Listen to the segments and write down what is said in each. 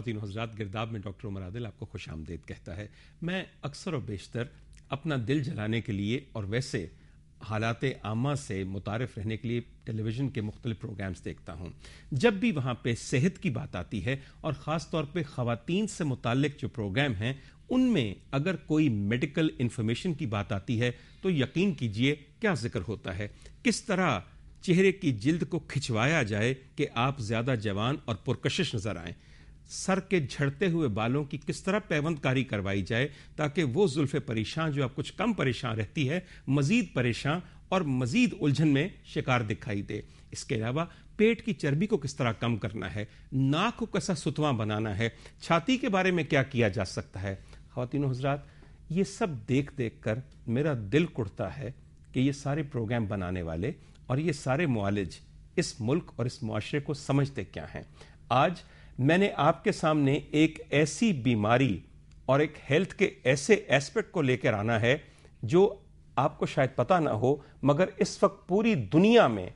خواتین و حضرات، گرداب میں ڈاکٹر عمر عادل آپ کو خوش آمدید کہتا ہے۔ میں اکثر و بیشتر اپنا دل جلانے کے لیے اور ویسے حالات عامہ سے متعارف رہنے کے لیے ٹیلی ویژن کے مختلف پروگرامز دیکھتا ہوں۔ جب بھی وہاں پہ صحت کی بات آتی ہے اور خاص طور پہ خواتین سے متعلق جو پروگرام ہیں ان میں اگر کوئی میڈیکل انفارمیشن کی بات آتی ہے تو یقین کیجئے کیا ذکر ہوتا ہے، کس طرح چہرے کی جلد کو کھچوایا جائے کہ آپ زیادہ جوان اور پرکشش نظر آئیں، سر کے جھڑتے ہوئے بالوں کی کس طرح پیوند کاری کروائی جائے تاکہ وہ زلف پریشان جو اب کچھ کم پریشان رہتی ہے مزید پریشان اور مزید الجھن میں شکار دکھائی دے۔ اس کے علاوہ پیٹ کی چربی کو کس طرح کم کرنا ہے، ناک کو کیسا ستواں بنانا ہے، چھاتی کے بارے میں کیا کیا جا سکتا ہے۔ خواتین و حضرات، یہ سب دیکھ دیکھ کر میرا دل کڑتا ہے کہ یہ سارے پروگرام بنانے والے اور یہ سارے معالج اس ملک اور اس معاشرے کو سمجھتے کیا ہیں۔ آج میں نے آپ کے سامنے ایک ایسی بیماری اور ایک ہیلتھ کے ایسے ایسپیکٹ کو لے کر آنا ہے جو آپ کو شاید پتہ نہ ہو، مگر اس وقت پوری دنیا میں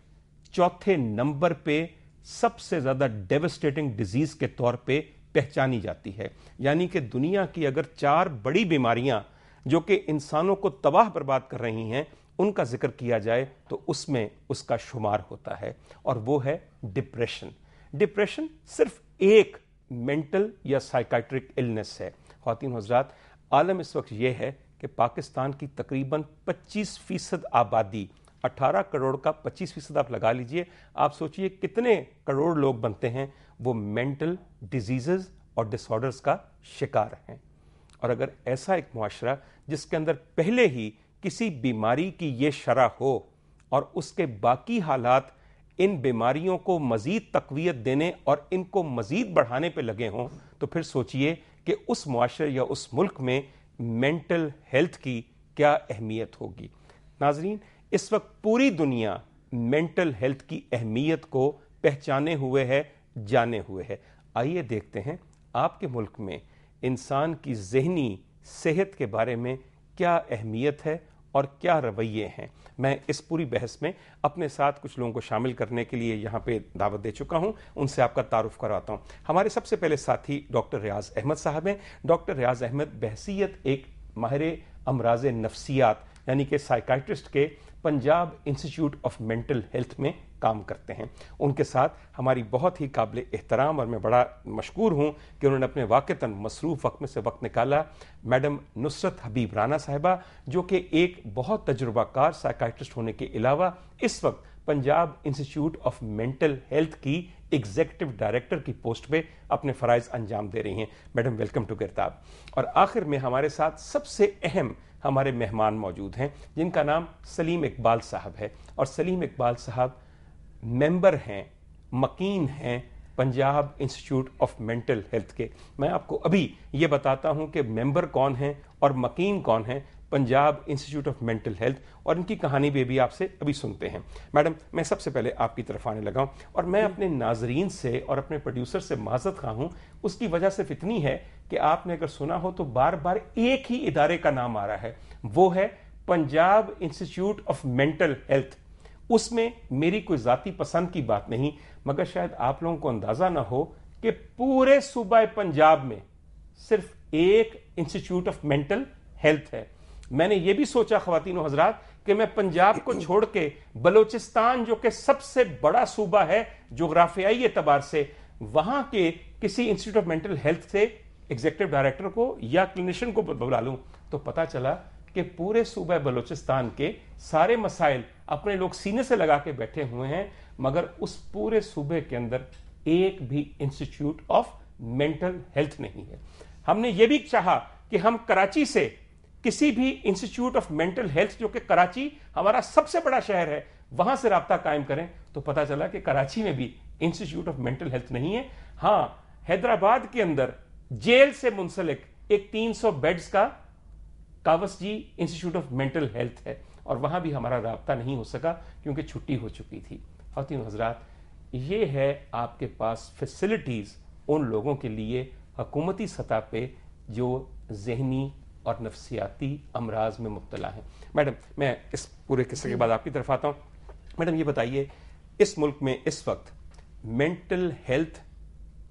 چوتھے نمبر پہ سب سے زیادہ ڈیوسٹیٹنگ ڈیزیز کے طور پہ پہچانی جاتی ہے۔ یعنی کہ دنیا کی اگر 4 بڑی بیماریاں جو کہ انسانوں کو تباہ برباد کر رہی ہیں ان کا ذکر کیا جائے تو اس میں اس کا شمار ہوتا ہے، اور وہ ہے ڈپریشن۔ ڈپریشن صرف ایک مینٹل یا سائیکائٹرک النس ہے۔ خواتین و حضرات، عالم اس وقت یہ ہے کہ پاکستان کی تقریباً 25% آبادی، 18 کروڑ کا 25% آپ لگا لیجئے، آپ سوچئے کتنے کروڑ لوگ بنتے ہیں وہ مینٹل ڈیزیزز اور ڈس آرڈرز کا شکار ہیں۔ اور اگر ایسا ایک معاشرہ جس کے اندر پہلے ہی کسی بیماری کی یہ شرح ہو اور اس کے باقی حالات ان بیماریوں کو مزید تقویت دینے اور ان کو مزید بڑھانے پہ لگے ہوں تو پھر سوچئے کہ اس معاشرے یا اس ملک میں مینٹل ہیلتھ کی کیا اہمیت ہوگی۔ ناظرین، اس وقت پوری دنیا مینٹل ہیلتھ کی اہمیت کو پہچانے ہوئے ہے، جانے ہوئے ہے۔ آئیے دیکھتے ہیں آپ کے ملک میں انسان کی ذہنی صحت کے بارے میں کیا اہمیت ہے اور کیا رویے ہیں۔ میں اس پوری بحث میں اپنے ساتھ کچھ لوگوں کو شامل کرنے کے لیے یہاں پہ دعوت دے چکا ہوں، ان سے آپ کا تعارف کرواتا ہوں۔ ہمارے سب سے پہلے ساتھی ڈاکٹر ریاض احمد صاحب ہیں۔ ڈاکٹر ریاض احمد بحیثیت ایک ماہر امراض نفسیات یعنی کہ سائیکائٹرسٹ کے Punjab Institute of Mental health میں کام کرتے ہیں۔ ان کے ساتھ ہماری بہت ہی قابل احترام اور میں بڑا مشکور ہوں کہ انہوں نے اپنے واقعتاً مصروف وقت میں سے وقت نکالا، میڈم نصرت حبیب رانا صاحبہ، جو کہ ایک بہت تجربہ کار سائیکائٹرسٹ ہونے کے علاوہ اس وقت Punjab Institute of Mental Health کی ایگزیکٹو ڈائریکٹر کی پوسٹ پہ اپنے فرائض انجام دے رہی ہیں۔ میڈم ویلکم ٹو گرداب۔ اور آخر میں ہمارے ساتھ سب سے اہم ہمارے مہمان موجود ہیں جن کا نام سلیم اقبال صاحب ہے، اور سلیم اقبال صاحب ممبر ہیں، مکین ہیں Punjab Institute of Mental health کے۔ میں آپ کو ابھی یہ بتاتا ہوں کہ ممبر کون ہیں اور مکین کون ہیں Punjab Institute of Mental health, اور ان کی کہانی بھی آپ سے ابھی سنتے ہیں۔ میڈم، میں سب سے پہلے آپ کی طرف آنے لگا ہوں، اور میں اپنے ناظرین سے اور اپنے پروڈیوسر سے معذرت خواہ ہوں۔ اس کی وجہ صرف اتنی ہے کہ آپ نے اگر سنا ہو تو بار بار ایک ہی ادارے کا نام آ رہا ہے، وہ ہے Punjab Institute of Mental Health. اس میں میری کوئی ذاتی پسند کی بات نہیں، مگر شاید آپ لوگوں کو اندازہ نہ ہو کہ پورے صوبہ پنجاب میں صرف ایک انسٹیٹیوٹ آف مینٹل ہیلتھ ہے۔ میں نے یہ بھی سوچا خواتین و حضرات کہ میں پنجاب کو چھوڑ کے بلوچستان جو کہ سب سے بڑا صوبہ ہے جغرافیائی اعتبار سے، وہاں کے کسی انسٹیٹیوٹ آف مینٹل ہیلتھ سے ایگزیکٹو ڈائریکٹر کو یا کلینیشین کو بلا لوں تو پتا چلا کہ پورے صوبہ بلوچستان کے سارے مسائل اپنے لوگ سینے سے لگا کے بیٹھے ہوئے ہیں، مگر اس پورے صوبے کے اندر ایک بھی انسٹیٹیوٹ آف مینٹل ہیلتھ نہیں ہے۔ ہم نے یہ بھی چاہا کہ ہم کراچی سے کسی بھی انسٹیٹیوٹ آف مینٹل ہیلتھ، جو کہ کراچی ہمارا سب سے بڑا شہر ہے، وہاں سے رابطہ قائم کریں تو پتا چلا کہ کراچی میں بھی انسٹیٹیوٹ آف مینٹل ہیلتھ نہیں ہے۔ ہاں، حیدرآباد کے اندر جیل سے منسلک ایک 300 بیڈز کا کاوس جی انسٹیٹیوٹ آف مینٹل ہیلتھ ہے، اور وہاں بھی ہمارا رابطہ نہیں ہو سکا کیونکہ چھٹی ہو چکی تھی۔ خواتین و حضرات، یہ ہے آپ کے پاس فیسلٹیز ان لوگوں کے لیے حکومتی سطح پہ جو ذہنی اور نفسیاتی امراض میں مبتلا ہیں۔ میڈم، میں اس پورے قصے کے بعد آپ کی طرف آتا ہوں۔ میڈم، یہ بتائیے اس ملک میں اس وقت مینٹل ہیلتھ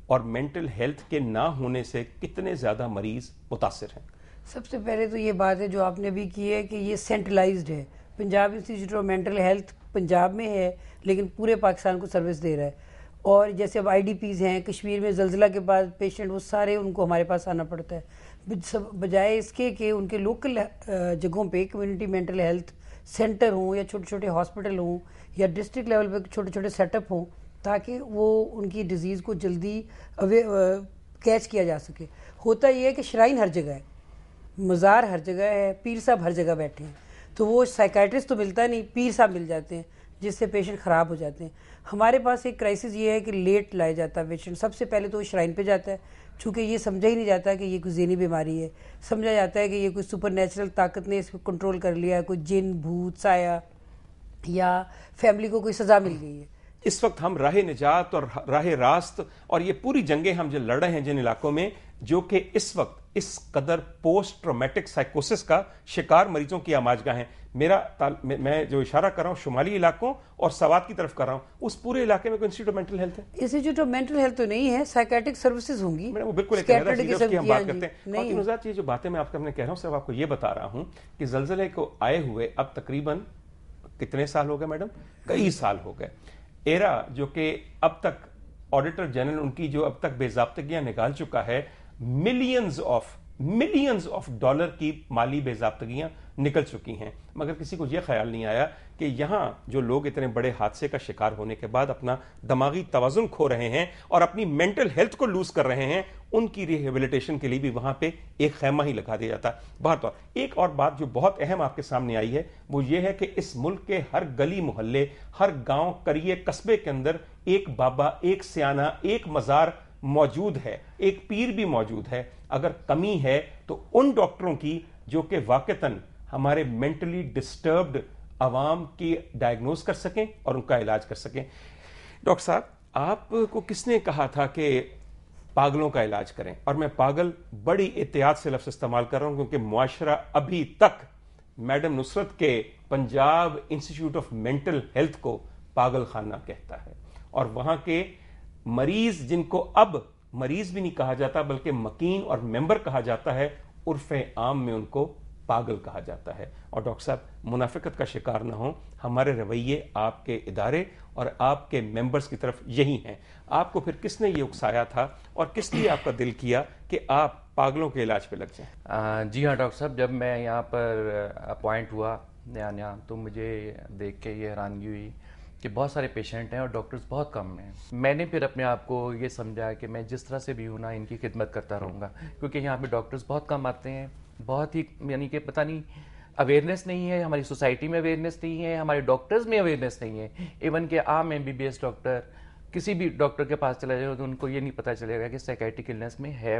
اور مینٹل ہیلتھ کے نہ ہونے سے کتنے زیادہ مریض متاثر ہیں؟ سب سے پہلے تو یہ بات ہے جو آپ نے ابھی کی ہے کہ یہ سینٹرلائزڈ ہے. Punjab Institute of Mental health Punjab میں ہے لیکن پورے پاکستان کو سروس دے رہا ہے. اور جیسے اب IDPs ہیں کشمیر میں زلزلہ کے بعد پیشنٹ وہ سارے ان کو ہمارے پاس آنا پڑتا ہے، بجائے اس کے کہ ان کے لوکل جگہوں پہ کمیونٹی مینٹل ہیلتھ سینٹر ہوں یا چھوٹے چھوٹے ہاسپٹل ہوں یا ڈسٹرکٹ لیول پہ چھوٹے چھوٹے سیٹ اپ ہوں تاکہ وہ ان کی ڈیزیز کو جلدی کیچ کیا جا سکے. ہوتا یہ ہے کہ شرائن ہر جگہ ہے، مزار ہر جگہ ہے، پیر صاحب ہر جگہ بیٹھے ہیں، تو وہ سائیکائٹرسٹ تو ملتا نہیں، پیر صاحب مل جاتے ہیں جس سے پیشنٹ خراب ہو جاتے ہیں. ہمارے پاس ایک کرائسس یہ ہے کہ لیٹ لایا جاتا ہے پیشنٹ. سب سے پہلے تو وہ شرائن پہ جاتا ہے، چونکہ یہ سمجھا ہی نہیں جاتا کہ یہ کوئی ذہنی بیماری ہے. سمجھا جاتا ہے کہ یہ کوئی سپر نیچرل طاقت نے اس کو کنٹرول کر لیا ہے، کوئی جن بھوت سایہ یا فیملی کو کوئی سزا مل گئی ہے. اس وقت ہم راہ نجات اور راہ راست اور یہ پوری جنگیں ہم جو لڑ رہے ہیں جن علاقوں میں جو کہ اس وقت اس قدر پوسٹ ٹرامیٹک سائیکوسس کا شکار مریضوں کی آماجگاہ ہیں. میں جو اشارہ کر رہا ہوں شمالی علاقوں اور سوات کی طرف کر رہا ہوں، اس پورے علاقے میں کوئی انسٹیٹیوٹ آف مینٹل ہیلتھ ہے؟ انسٹیٹیوٹ آف مینٹل ہیلتھ تو نہیں ہے، سائیکیٹرک سروسز ہوں گی. وہ بالکل ایک علیحدہ چیز ہے، اس کی ہم بات کرتے ہیں. اور نوزاد یہ جو باتیں میں آپ کو کہہ رہا ہوں صرف آپ کو یہ بتا رہا ہوں کہ زلزلے کو آئے ہوئے اب تقریباً کتنے سال ہو گئے میڈم؟ کئی سال ہو گئے. ایرا جو کہ اب تک آڈیٹر جنرل ان کی جو اب تک بے ضابطگیاں نکال چکا ہے، ملینز آف ڈالر کی مالی بے ضابطگیاں نکل چکی ہیں، مگر کسی کو یہ خیال نہیں آیا کہ یہاں جو لوگ اتنے بڑے حادثے کا شکار ہونے کے بعد اپنا دماغی توازن کھو رہے ہیں اور اپنی مینٹل ہیلتھ کو لوز کر رہے ہیں، ان کی ریہیبلیٹیشن کے لیے بھی وہاں پہ ایک خیمہ ہی لگا دیا جاتا. بہت ایک اور بات جو بہت اہم آپ کے سامنے آئی ہے وہ یہ ہے کہ اس ملک کے ہر گلی محلے، ہر گاؤں قریے قصبے کے اندر ایک بابا، ایک سیانہ، ایک مزار موجود ہے، ایک پیر بھی موجود ہے. اگر کمی ہے تو ان ڈاکٹروں کی جو کہ واقعتاً ہمارے مینٹلی ڈسٹربڈ عوام کی ڈائگنوز کر سکیں اور ان کا علاج کر سکیں. ڈاکٹر صاحب، آپ کو کس نے کہا تھا کہ پاگلوں کا علاج کریں؟ اور میں پاگل بڑی احتیاط سے لفظ استعمال کر رہا ہوں کیونکہ معاشرہ ابھی تک میڈم نصرت کے Punjab Institute of Mental health کو پاگل خانہ کہتا ہے، اور وہاں کے مریض جن کو اب مریض بھی نہیں کہا جاتا بلکہ مکین اور ممبر کہا جاتا ہے، عرف عام میں ان کو پاگل کہا جاتا ہے. اور ڈاکٹر صاحب منافقت کا شکار نہ ہوں، ہمارے رویے آپ کے ادارے اور آپ کے ممبرز کی طرف یہی ہیں. آپ کو پھر کس نے یہ اکسایا تھا اور کس لیے آپ کا دل کیا کہ آپ پاگلوں کے علاج پہ لگ جائیں؟ جی ہاں ڈاکٹر صاحب، جب میں یہاں پر اپوائنٹ ہوا نیا تو مجھے دیکھ کے یہ حیرانگی ہوئی کہ بہت سارے پیشنٹ ہیں اور ڈاکٹرز بہت کم ہیں. میں نے پھر اپنے آپ کو یہ سمجھا کہ میں جس طرح سے بھی ہوں نا ان کی خدمت کرتا رہوں گا، کیونکہ یہاں پہ ڈاکٹرز بہت کم آتے ہیں. بہت ہی یعنی کہ پتہ نہیں اویئرنیس نہیں ہے، ہماری سوسائٹی میں اویئرنیس نہیں ہے، ہمارے ڈاکٹرز میں اویئرنیس نہیں ہے. ایون کہ عام MBBS ڈاکٹر کسی بھی ڈاکٹر کے پاس چلا جائے تو ان کو یہ نہیں پتہ چلے گا کہ سائیکیٹرک النس میں ہے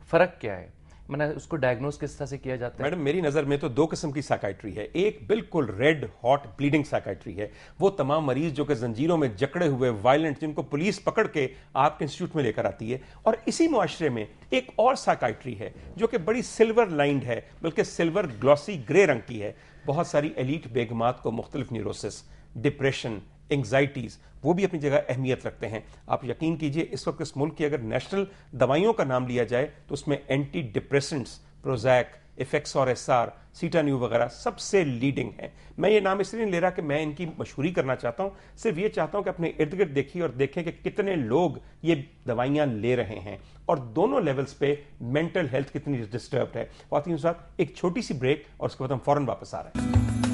فرق کیا ہے، میں نے اس کو ڈائگنوز کس طرح سے کیا جاتا ہے. میڈم میری نظر میں تو دو قسم کی سائیکائٹری ہے. ایک بالکل ریڈ ہاٹ بلیڈنگ سائیکائٹری ہے، وہ تمام مریض جو کہ زنجیروں میں جکڑے ہوئے وائلنٹ جن کو پولیس پکڑ کے آپ کے انسٹیٹیوٹ میں لے کر آتی ہے. اور اسی معاشرے میں ایک اور سائیکائٹری ہے جو کہ بڑی سلور لائنڈ ہے، بلکہ سلور گلوسی گرے رنگ کی ہے. بہت ساری ایلیٹ بیگمات کو مختلف نیوروسس، ڈپریشن، انگزائٹیز وہ بھی اپنی جگہ اہمیت رکھتے ہیں. آپ یقین کیجئے اس وقت اس ملک کی اگر نیشنل دوائیوں کا نام لیا جائے تو اس میں اینٹی ڈپریسنٹس، پروزیک، ایفیکس اور SR، سیٹانیو وغیرہ سب سے لیڈنگ ہیں. میں یہ نام اس لیے نہیں لے رہا کہ میں ان کی مشہوری کرنا چاہتا ہوں، صرف یہ چاہتا ہوں کہ اپنے ارد گرد دیکھیے اور دیکھیں کہ کتنے لوگ یہ دوائیاں لے رہے ہیں اور دونوں لیولز پہ مینٹل ہیلتھ کتنی ڈسٹربڈ ہے. خواتین صاحب ایک چھوٹی سی بریک اور اس کے بعد ہم فوراً واپس آ رہے ہیں.